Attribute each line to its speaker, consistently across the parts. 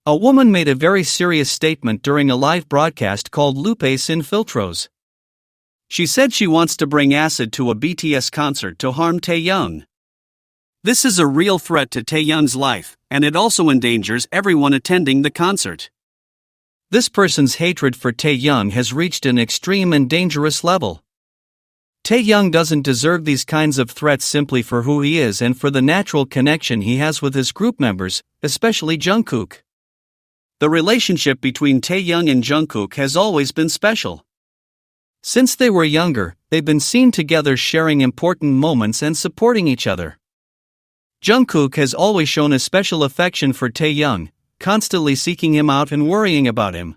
Speaker 1: A woman made a very serious statement during a live broadcast called Lupe Sin Filtros. She said she wants to bring acid to a BTS concert to harm TAEHYUNG. This is a real threat to TAEHYUNG's life, and it also endangers everyone attending the concert. This person's hatred for TAEHYUNG has reached an extreme and dangerous level. TAEHYUNG doesn't deserve these kinds of threats simply for who he is and for the natural connection he has with his group members, especially Jungkook. The relationship between TAEHYUNG and Jungkook has always been special. Since they were younger, they've been seen together sharing important moments and supporting each other. Jungkook has always shown a special affection for TAEHYUNG, constantly seeking him out and worrying about him.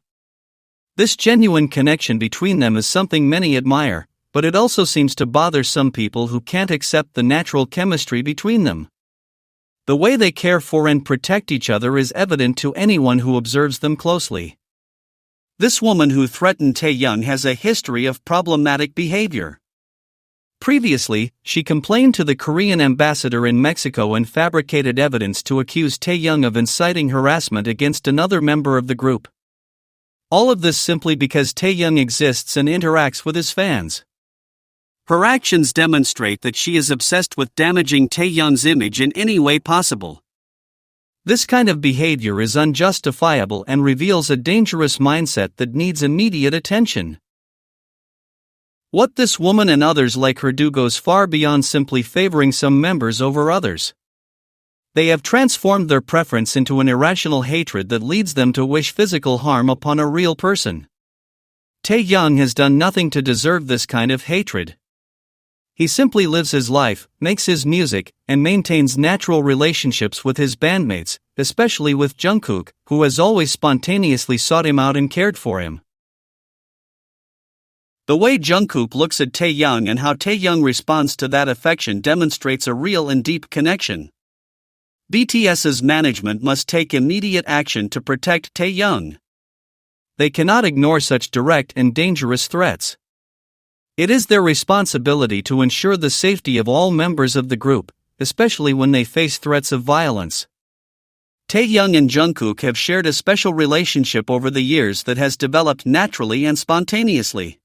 Speaker 1: This genuine connection between them is something many admire, but it also seems to bother some people who can't accept the natural chemistry between them. The way they care for and protect each other is evident to anyone who observes them closely. This woman who threatened TAEHYUNG has a history of problematic behavior. Previously, she complained to the Korean ambassador in Mexico and fabricated evidence to accuse TAEHYUNG of inciting harassment against another member of the group. All of this simply because TAEHYUNG exists and interacts with his fans. Her actions demonstrate that she is obsessed with damaging TAEHYUNG's image in any way possible. This kind of behavior is unjustifiable and reveals a dangerous mindset that needs immediate attention. What this woman and others like her do goes far beyond simply favoring some members over others. They have transformed their preference into an irrational hatred that leads them to wish physical harm upon a real person. TAEHYUNG has done nothing to deserve this kind of hatred. He simply lives his life, makes his music, and maintains natural relationships with his bandmates, especially with Jungkook, who has always spontaneously sought him out and cared for him. The way Jungkook looks at TAEHYUNG and how TAEHYUNG responds to that affection demonstrates a real and deep connection. BTS's management must take immediate action to protect TAEHYUNG. They cannot ignore such direct and dangerous threats. It is their responsibility to ensure the safety of all members of the group, especially when they face threats of violence. TAEHYUNG and Jungkook have shared a special relationship over the years that has developed naturally and spontaneously.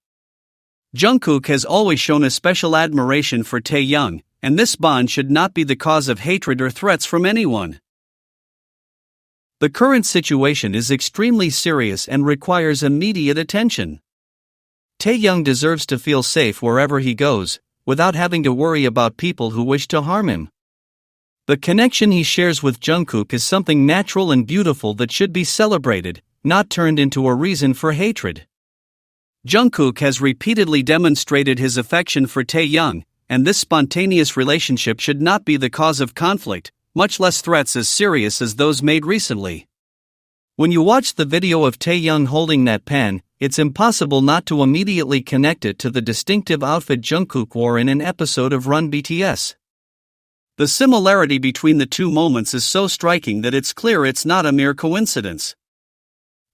Speaker 1: Jungkook has always shown a special admiration for TAEHYUNG, and this bond should not be the cause of hatred or threats from anyone. The current situation is extremely serious and requires immediate attention. TAEHYUNG deserves to feel safe wherever he goes, without having to worry about people who wish to harm him. The connection he shares with Jungkook is something natural and beautiful that should be celebrated, not turned into a reason for hatred. Jungkook has repeatedly demonstrated his affection for TAEHYUNG, and this spontaneous relationship should not be the cause of conflict, much less threats as serious as those made recently. When you watch the video of TAEHYUNG holding that pen, it's impossible not to immediately connect it to the distinctive outfit Jungkook wore in an episode of Run BTS. The similarity between the two moments is so striking that it's clear it's not a mere coincidence.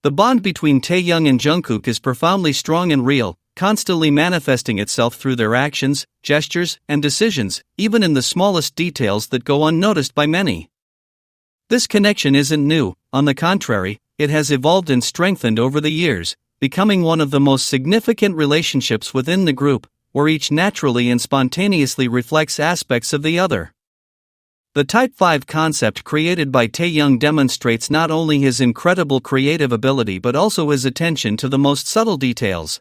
Speaker 1: The bond between TAEHYUNG and Jungkook is profoundly strong and real, constantly manifesting itself through their actions, gestures, and decisions, even in the smallest details that go unnoticed by many. This connection isn't new, on the contrary, it has evolved and strengthened over the years, becoming one of the most significant relationships within the group, where each naturally and spontaneously reflects aspects of the other. The Type 5 concept created by TAEHYUNG demonstrates not only his incredible creative ability but also his attention to the most subtle details.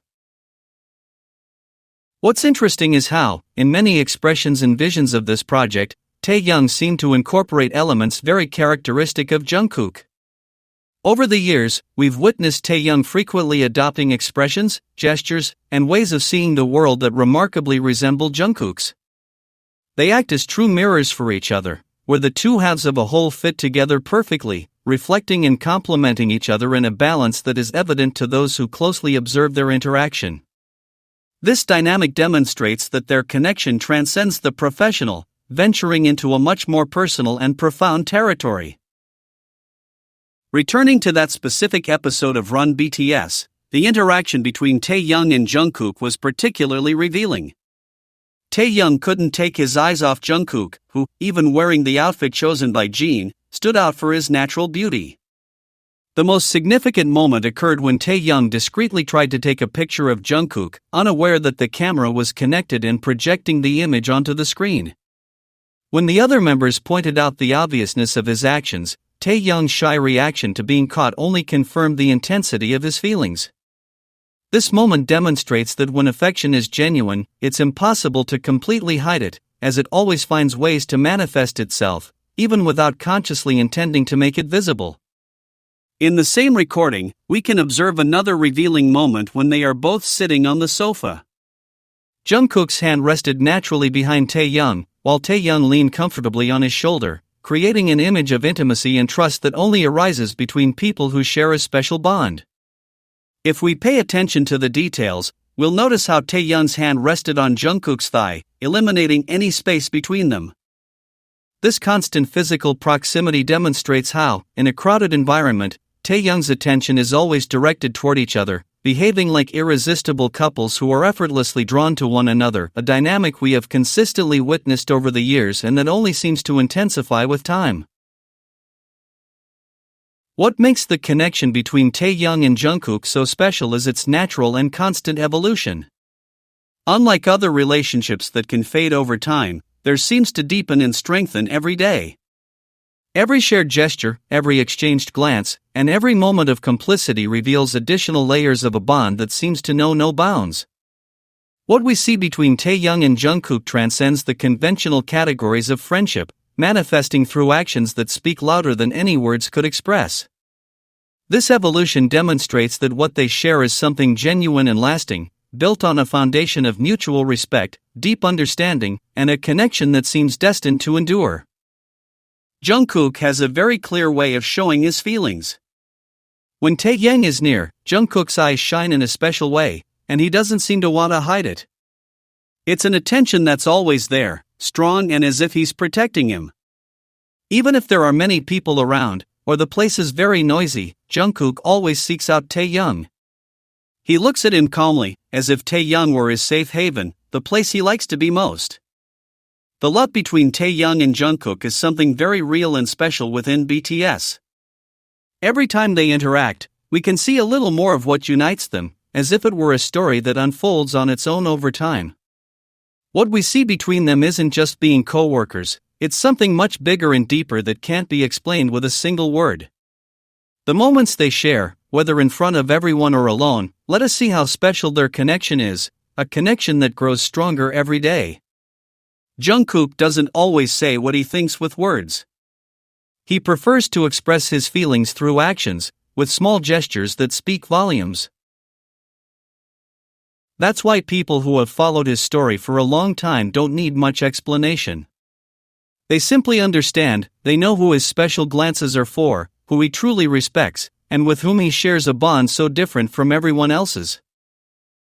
Speaker 1: What's interesting is how, in many expressions and visions of this project, TAEHYUNG seemed to incorporate elements very characteristic of Jungkook. Over the years, we've witnessed TAEHYUNG frequently adopting expressions, gestures, and ways of seeing the world that remarkably resemble Jungkook's. They act as true mirrors for each other, where the two halves of a whole fit together perfectly, reflecting and complementing each other in a balance that is evident to those who closely observe their interaction. This dynamic demonstrates that their connection transcends the professional, venturing into a much more personal and profound territory. Returning to that specific episode of Run BTS, the interaction between TAEHYUNG and Jungkook was particularly revealing. TAEHYUNG couldn't take his eyes off Jungkook, who, even wearing the outfit chosen by Jin, stood out for his natural beauty. The most significant moment occurred when Taehyung discreetly tried to take a picture of Jungkook, unaware that the camera was connected and projecting the image onto the screen. When the other members pointed out the obviousness of his actions, Taehyung's shy reaction to being caught only confirmed the intensity of his feelings. This moment demonstrates that when affection is genuine, it's impossible to completely hide it, as it always finds ways to manifest itself, even without consciously intending to make it visible. In the same recording, we can observe another revealing moment when they are both sitting on the sofa. Jungkook's hand rested naturally behind Taehyung, while Taehyung leaned comfortably on his shoulder, creating an image of intimacy and trust that only arises between people who share a special bond. If we pay attention to the details, we'll notice how Taehyung's hand rested on Jungkook's thigh, eliminating any space between them. This constant physical proximity demonstrates how, in a crowded environment, Taehyung's attention is always directed toward each other, behaving like irresistible couples who are effortlessly drawn to one another, a dynamic we have consistently witnessed over the years and that only seems to intensify with time. What makes the connection between Taehyung and Jungkook so special is its natural and constant evolution. Unlike other relationships that can fade over time, theirs seems to deepen and strengthen every day. Every shared gesture, every exchanged glance, and every moment of complicity reveals additional layers of a bond that seems to know no bounds. What we see between Taehyung and Jungkook transcends the conventional categories of friendship, manifesting through actions that speak louder than any words could express. This evolution demonstrates that what they share is something genuine and lasting, built on a foundation of mutual respect, deep understanding, and a connection that seems destined to endure. Jungkook has a very clear way of showing his feelings. When Taehyung is near, Jungkook's eyes shine in a special way, and he doesn't seem to want to hide it. It's an attention that's always there, strong and as if he's protecting him. Even if there are many people around, or the place is very noisy, Jungkook always seeks out Taehyung. He looks at him calmly, as if Taehyung were his safe haven, the place he likes to be most. The love between Taehyung and Jungkook is something very real and special within BTS. Every time they interact, we can see a little more of what unites them, as if it were a story that unfolds on its own over time. What we see between them isn't just being co-workers, it's something much bigger and deeper that can't be explained with a single word. The moments they share, whether in front of everyone or alone, let us see how special their connection is, a connection that grows stronger every day. Jungkook doesn't always say what he thinks with words. He prefers to express his feelings through actions, with small gestures that speak volumes. That's why people who have followed his story for a long time don't need much explanation. They simply understand, they know who his special glances are for, who he truly respects, and with whom he shares a bond so different from everyone else's.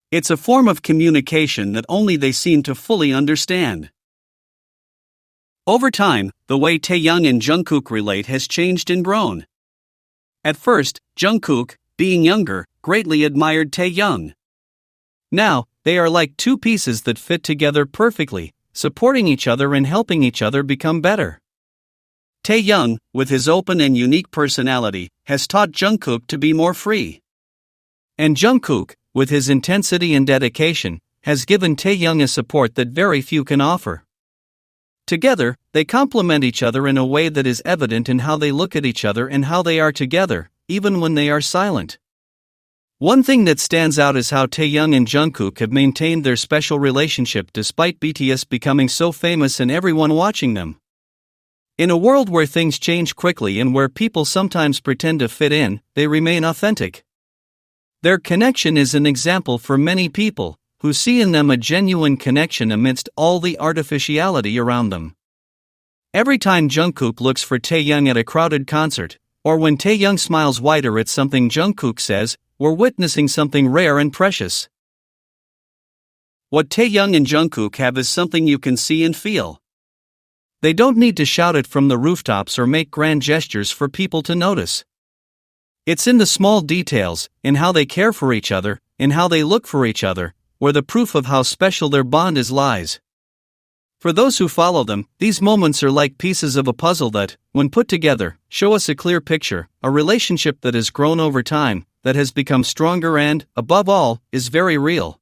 Speaker 1: It's a form of communication that only they seem to fully understand. Over time, the way Taehyung and Jungkook relate has changed and grown. At first, Jungkook, being younger, greatly admired Taehyung. Now, they are like two pieces that fit together perfectly, supporting each other and helping each other become better. Taehyung, with his open and unique personality, has taught Jungkook to be more free. And Jungkook, with his intensity and dedication, has given Taehyung a support that very few can offer. Together, they complement each other in a way that is evident in how they look at each other and how they are together, even when they are silent. One thing that stands out is how Taehyung and Jungkook have maintained their special relationship despite BTS becoming so famous and everyone watching them. In a world where things change quickly and where people sometimes pretend to fit in, they remain authentic. Their connection is an example for many people, who see in them a genuine connection amidst all the artificiality around them. Every time Jungkook looks for Taehyung at a crowded concert, or when Taehyung smiles wider at something Jungkook says, we're witnessing something rare and precious. What Taehyung and Jungkook have is something you can see and feel. They don't need to shout it from the rooftops or make grand gestures for people to notice. It's in the small details, in how they care for each other, in how they look for each other, where the proof of how special their bond is lies. For those who follow them, these moments are like pieces of a puzzle that, when put together, show us a clear picture, a relationship that has grown over time, that has become stronger and, above all, is very real.